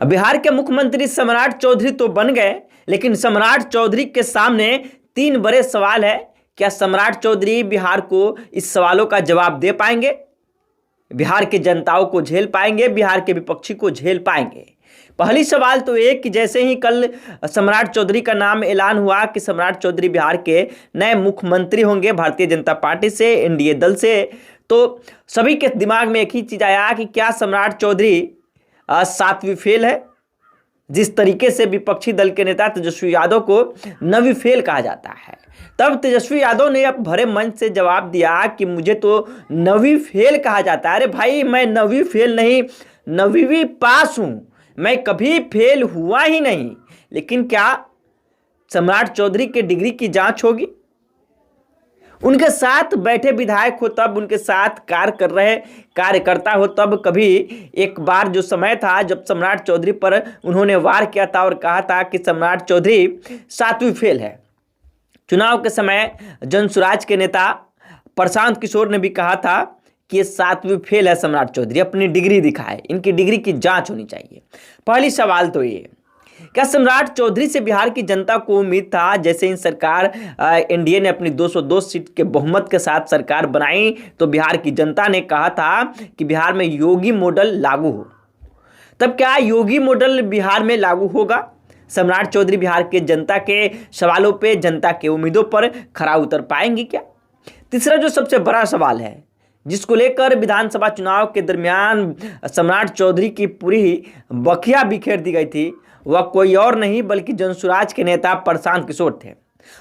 बिहार के मुख्यमंत्री सम्राट चौधरी तो बन गए, लेकिन सम्राट चौधरी के सामने 3 बड़े सवाल है। क्या सम्राट चौधरी बिहार को इस सवालों का जवाब दे पाएंगे? बिहार के जनताओं को झेल पाएंगे? बिहार के विपक्षी को झेल पाएंगे? पहली सवाल तो एक कि जैसे ही कल सम्राट चौधरी का नाम ऐलान हुआ कि सम्राट चौधरी बिहार के नए मुख्यमंत्री होंगे भारतीय जनता पार्टी से, एनडीए दल से, तो सभी के दिमाग में एक ही चीज आया कि क्या सम्राट चौधरी 7वीं फेल है? जिस तरीके से विपक्षी दल के नेता तेजस्वी यादव को नवी फेल कहा जाता है, तब तेजस्वी यादव ने अब भरे मंच से जवाब दिया कि मुझे तो नवी फेल कहा जाता है। अरे भाई, मैं नवी फेल नहीं, 9वीं पास हूं, मैं कभी फेल हुआ ही नहीं। लेकिन क्या सम्राट चौधरी के डिग्री की जांच होगी? उनके साथ बैठे विधायक हो तब, उनके साथ कार्य कर रहे कार्यकर्ता हो तब, कभी एक बार जो समय था जब सम्राट चौधरी पर उन्होंने वार किया था और कहा था कि सम्राट चौधरी 7वीं फेल है। चुनाव के समय जनसुराज के नेता प्रशांत किशोर ने भी कहा था कि ये 7वीं फेल है सम्राट चौधरी, अपनी डिग्री दिखाए, इनकी डिग्री की जांच होनी चाहिए। पहली सवाल तो ये, क्या सम्राट चौधरी से बिहार की जनता को उम्मीद था? जैसे ही सरकार एनडीए ने अपनी 202 सीट के बहुमत के साथ सरकार बनाई तो बिहार की जनता ने कहा था कि बिहार में योगी मॉडल लागू हो। तब क्या योगी मॉडल बिहार में लागू होगा? सम्राट चौधरी बिहार के जनता के सवालों पे, जनता के उम्मीदों पर खरा उतर पाएंगे क्या? तीसरा जो सबसे बड़ा सवाल है, जिसको लेकर विधानसभा चुनाव के दरमियान सम्राट चौधरी की पूरी बखिया बिखेर दी गई थी, वह कोई और नहीं बल्कि जनसुराज के नेता प्रशांत किशोर थे।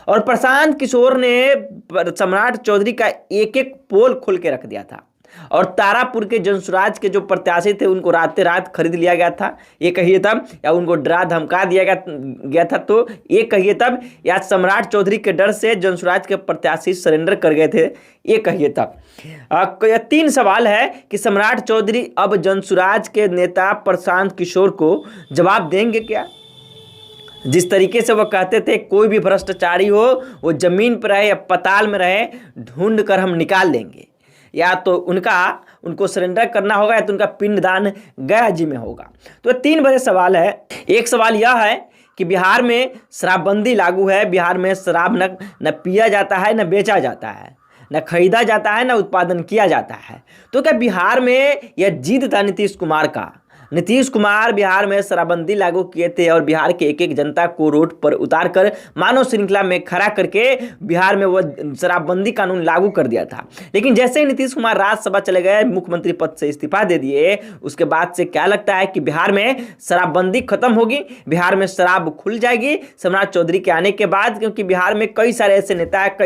और प्रशांत किशोर ने सम्राट चौधरी का एक एक पोल खोल के रख दिया था और तारापुर के जनसुराज के जो प्रत्याशी थे उनको रात रात खरीद लिया गया था, ये कहिए तब, या उनको डरा धमका दिया गया था तो ये कहिए तब, या सम्राट चौधरी के डर से जनसुराज के प्रत्याशी सरेंडर कर गए थे, ये कहिए तब। 3 सवाल है कि सम्राट चौधरी अब जनसुराज के नेता प्रशांत किशोर को जवाब देंगे क्या? जिस तरीके से वह कहते थे कोई भी भ्रष्टाचारी हो वो जमीन पर रहे या पताल में रहे, ढूंढ कर हम निकाल देंगे, या तो उनको सरेंडर करना होगा या तो उनका पिंडदान गया जी में होगा। तो 3 बड़े सवाल है। एक सवाल यह है कि बिहार में शराबबंदी लागू है, बिहार में शराब न पिया जाता है, न बेचा जाता है, न खरीदा जाता है, न उत्पादन किया जाता है। तो क्या बिहार में यह जिद था नीतीश कुमार का? नीतीश कुमार बिहार में शराबबंदी लागू किए थे और बिहार के एक एक जनता को रोड पर उतारकर मानव श्रृंखला में खड़ा करके बिहार में वह शराबबंदी कानून लागू कर दिया था। लेकिन जैसे ही नीतीश कुमार राज्यसभा चले गए, मुख्यमंत्री पद से इस्तीफा दे दिए, उसके बाद से क्या लगता है कि बिहार में शराबबंदी खत्म होगी, बिहार में शराब खुल जाएगी सम्राट चौधरी के आने के बाद? क्योंकि बिहार में कई सारे ऐसे नेता है,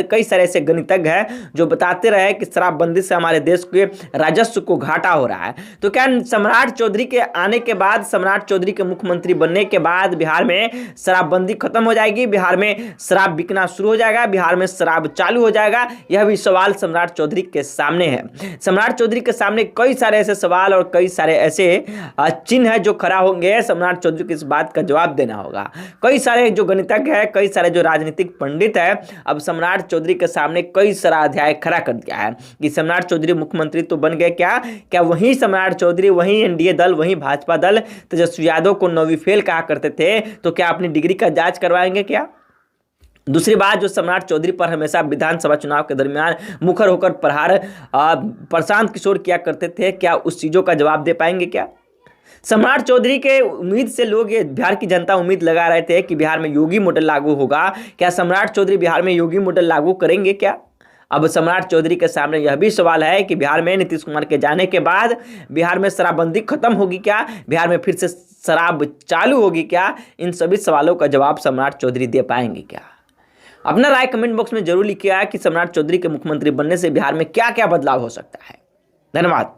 कई सारे ऐसे गणितज्ञ हैं जो बताते रहे कि शराबबंदी से हमारे देश के राजस्व को घाटा हो रहा है। तो क्या सम्राट चौधरी के आने के बाद, सम्राट चौधरी के मुख्यमंत्री बनने के बाद बिहार में शराबबंदी खत्म हो जाएगी, बिहार में शराब बिकना शुरू हो जाएगा, बिहार में शराब चालू हो जाएगा? यह भी सवाल सम्राट चौधरी के सामने है। सम्राट चौधरी के सामने कई सारे ऐसे सवाल और कई सारे ऐसे चिन्ह है जो खड़ा होंगे। सम्राट चौधरी को इस बात का जवाब देना होगा। कई सारे जो गणितज्ञ है, कई सारे जो राजनीतिक पंडित है, अब सम्राट चौधरी के सामने कई सारा अध्याय खड़ा कर दिया है कि सम्राट चौधरी मुख्यमंत्री तो बन गए, क्या वही सम्राट चौधरी, वही एनडीए दल, वही भाजपा दल तेजस्वी यादव को 9वीं फेल कहा करते थे, तो क्या अपनी डिग्री का जांच करवाएंगे क्या? दूसरी बात, जो सम्राट चौधरी पर हमेशा विधानसभा चुनाव के दरमियान मुखर होकर प्रहार प्रशांत किशोर किया करते थे, क्या उस चीजों का जवाब दे पाएंगे क्या? सम्राट चौधरी के उम्मीद से लोग, ये बिहार की जनता उम्मीद लगा रहे थे कि बिहार में योगी मॉडल लागू होगा, क्या सम्राट चौधरी बिहार में योगी मॉडल लागू करेंगे क्या? अब सम्राट चौधरी के सामने यह भी सवाल है कि बिहार में नीतीश कुमार के जाने के बाद बिहार में शराबबंदी खत्म होगी क्या? बिहार में फिर से शराब चालू होगी क्या? इन सभी सवालों का जवाब सम्राट चौधरी दे पाएंगे क्या? अपना राय कमेंट बॉक्स में जरूर लिखिए कि सम्राट चौधरी के मुख्यमंत्री बनने से बिहार में क्या क्या बदलाव हो सकता है। धन्यवाद।